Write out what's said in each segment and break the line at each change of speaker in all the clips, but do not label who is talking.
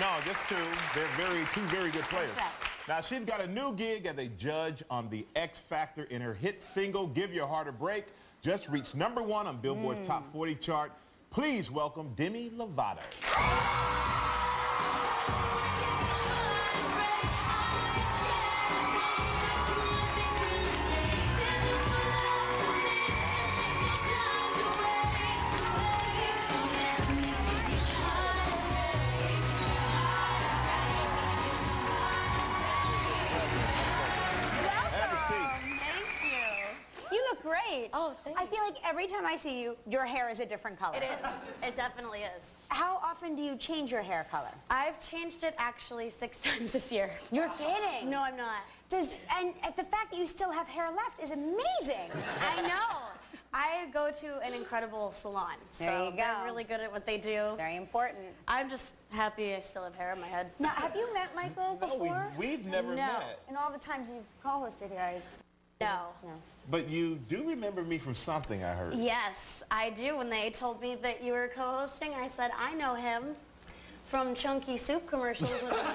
No, just two. They're two very good players.
That's right.
Now, she's got a new gig as a judge on the X Factor in her hit single, Give Your Heart a Break. Just reached #1 on Billboard's Top 40 chart. Please welcome Demi Lovato.
Great.
Oh, thanks.
I feel like every time I see you, your hair is a different color.
It is. It definitely is.
How often do you change your hair color?
I've changed it actually 6 times this year.
You're kidding.
No, I'm not.
And the fact that you still have hair left is amazing.
I know. I go to an incredible salon.
There you go.
They're really good at what they do.
Very important.
I'm just happy I still have hair on my head.
Now, have you met Michael before?
We've never met.
And all the times you've co-hosted here,
No.
But you do remember me from something I heard.
Yes, I do. When they told me that you were co-hosting, I said, I know him from Chunky Soup commercials with his mom.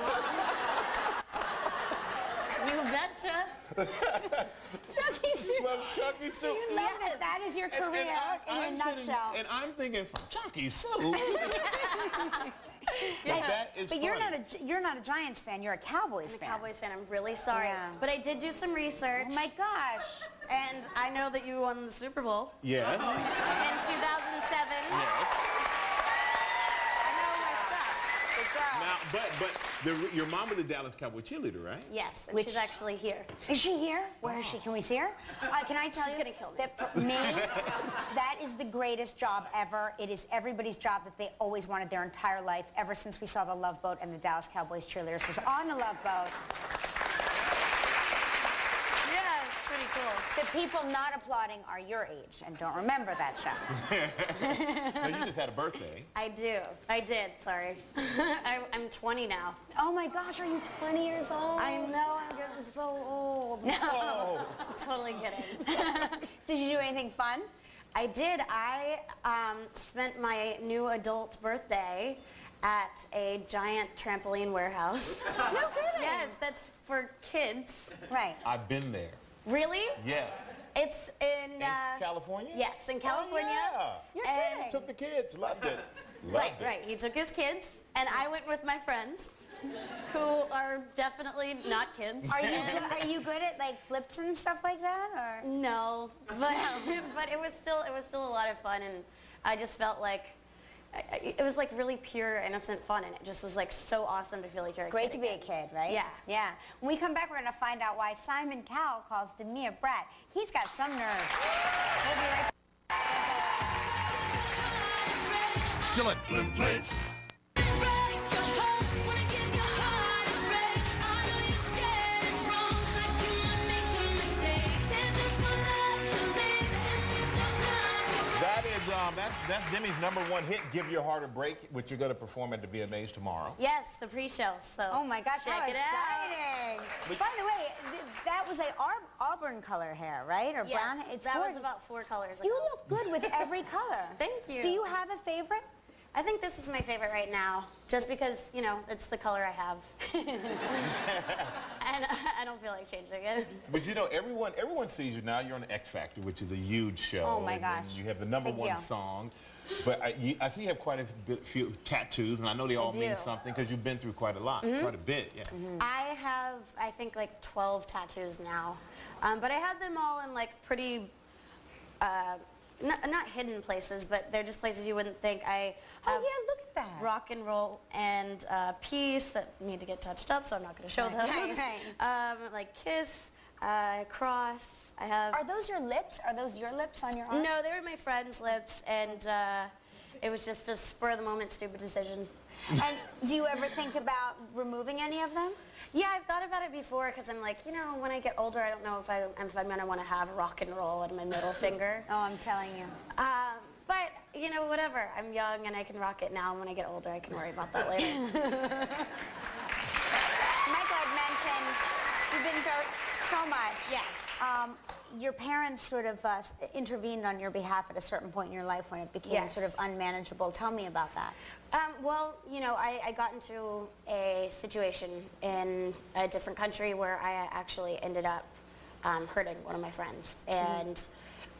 You betcha.
Chunky Soup.
Well, Chunky Soup.
You love it. That is your career in a nutshell.
And I'm thinking, from Chunky Soup?
Yeah.
But that is
But you're not a Giants fan. You're a Cowboys fan.
I'm a Cowboys fan. I'm really sorry.
Yeah.
But I did do some research.
Oh my gosh.
And I know that you won the Super Bowl.
Yes.
In 2007.
Yes.
I know my stuff.
Good girl.
Now, but your mom was a Dallas Cowboy cheerleader, right?
Yes, and she's actually here.
Is she here? Where is she? Can we see her? Can I tell
She's
you
gonna kill me.
that for me, that is the greatest job ever. It is everybody's job that they always wanted their entire life, ever since we saw the Love Boat and the Dallas Cowboys cheerleaders was on the Love Boat.
Yeah, it's pretty cool.
The people not applauding are your age and don't remember that show.
No, you just had a birthday.
I do. I did, sorry. I'm 20 now.
Oh my gosh, are you 20 years old?
I know, I'm getting so old.
No.
I'm totally kidding.
Did you do anything fun?
I did. I spent my new adult birthday at a giant trampoline warehouse.
No kidding.
Yes, that's for kids.
Right.
I've been there.
Really?
Yes.
It's in...
California?
Yes, in California.
Oh, yeah.
You're
And-
kidding.
Took the kids. Loved it.
Right, right. He took his kids, and I went with my friends, who are definitely not kids.
Are you good at like flips and stuff like that, or?
No, but but it was still a lot of fun, and I just felt like it was like really pure, innocent fun, and it just was like so awesome to feel like you're a
Great
kid
to be a
again.
kid, right?
Yeah.
Yeah. When we come back, we're going to find out why Simon Cowell calls Demi a brat. He's got some nerve. We'll be right back.
Skillet. Flip plates.
That's Demi's #1 hit, Give Your Heart a Break, which you're going to perform at the VMAs tomorrow.
Yes, the pre-show. So.
Oh my gosh,
check
how
it
exciting!
But-
By the way, that was a auburn color hair, right? Or
Yes,
brown? It's
that
gorgeous.
was about 4 colors ago.
You look good with every color.
Thank you.
Do you have a favorite?
I think this is my favorite right now, just because, you know, it's the color I have. And I don't feel like changing it.
But you know, everyone sees you now. You're on the X Factor, which is a huge show.
Oh my
and
gosh.
you have the
Big deal.
#1 song. But I see you have quite a few tattoos, and I know they all mean something because you've been through quite a lot, quite a bit. Yeah.
I have, I think, like 12 tattoos now. But I have them all in like pretty, not hidden places, but they're just places you wouldn't think. I have
look at that.
rock and roll and peace that need to get touched up, so I'm not going to show those.
Right.
Like kiss, cross. I have.
Are those your lips? Are those your lips on your arm?
No, they were my friend's lips, and it was just a spur-of-the-moment stupid decision.
And do you ever think about removing any of them?
Yeah, I've thought about it before, because I'm like, you know, when I get older, I don't know if I'm going to want to have rock and roll on my middle finger.
Oh, I'm telling you.
But, you know, whatever. I'm young, and I can rock it now, and when I get older, I can worry about that later.
Michael had mentioned you've been through so much.
Yes.
your parents sort of intervened on your behalf at a certain point in your life when it became
Yes.
sort of unmanageable. Tell me about that.
Well, you know, I got into a situation in a different country where I actually ended up hurting one of my friends. And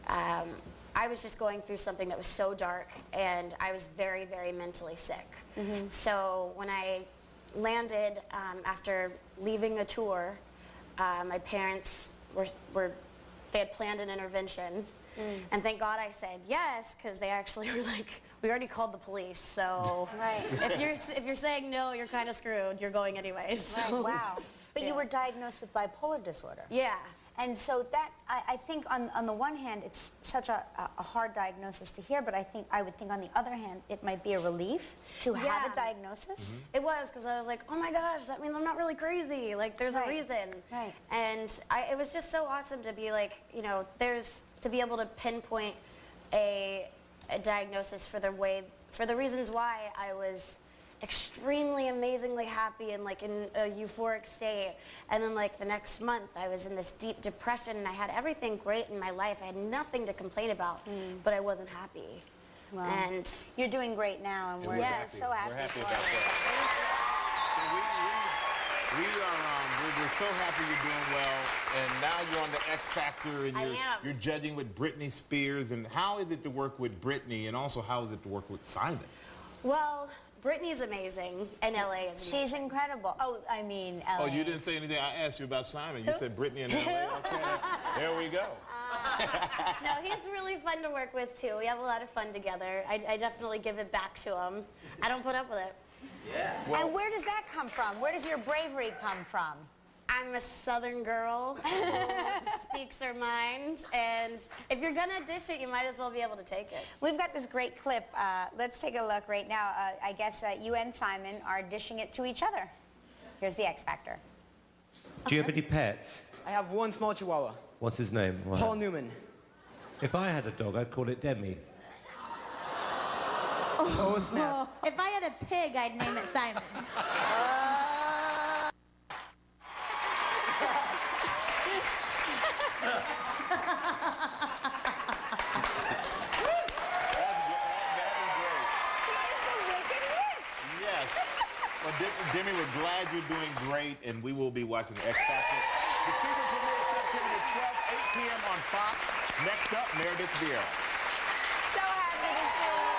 I was just going through something that was so dark, and I was very, very mentally sick. So when I landed after leaving a tour, my parents they had planned an intervention. And thank God I said yes, because they actually were like, we already called the police, so
Right.
if you're saying no, you're kind of screwed. You're going anyways. So.
Right, wow. But you
Yeah.
were diagnosed with bipolar disorder.
Yeah.
And so that, I think on the one hand, it's such a hard diagnosis to hear, but I would think on the other hand, it might be a relief to have
Yeah.
a diagnosis.
It was, because I was like, oh my gosh, that means I'm not really crazy. Like, there's
Right.
a reason.
Right.
And it was just so awesome to be like, you know, to be able to pinpoint a diagnosis for the reasons why I was extremely amazingly happy and like in a euphoric state, and then like the next month I was in this deep depression and I had everything great in my life. I had nothing to complain about, but I wasn't happy.
Wow.
And
You're doing great now, and we're
happy.
so happy.
We're happy
for
about
you.
that. We're so happy you're doing well, and now you're on the X Factor, and
I am.
you're judging with Britney Spears. And how is it to work with Britney, and also how is it to work with Simon?
well, Britney's amazing and LA is amazing.
She's incredible. Oh, I mean, LA.
Oh, you didn't say anything. I asked you about Simon. You said Britney and LA. Okay, there we go.
No, he's really fun to work with too. We have a lot of fun together. I definitely give it back to him. I don't put up with it.
Well,
And where does that come from? Where does your bravery come from?
I'm a Southern girl who speaks her mind, and if you're gonna dish it, you might as well be able to take it.
We've got this great clip. Let's take a look right now. I guess you and Simon are dishing it to each other. Here's the X Factor.
Do you have any pets?
I have one small chihuahua,
What's his name? Wow.
Paul Newman.
If I had a dog, I'd call it Demi.
Oh, snap.
If I had a pig, I'd name it Simon.
yes. Well, Demi, we're glad you're doing great, and we will be watching the X Factor. The season premiere September 12th, 8 p.m. on Fox. Next up, Meredith Vieira.
So happy to see you.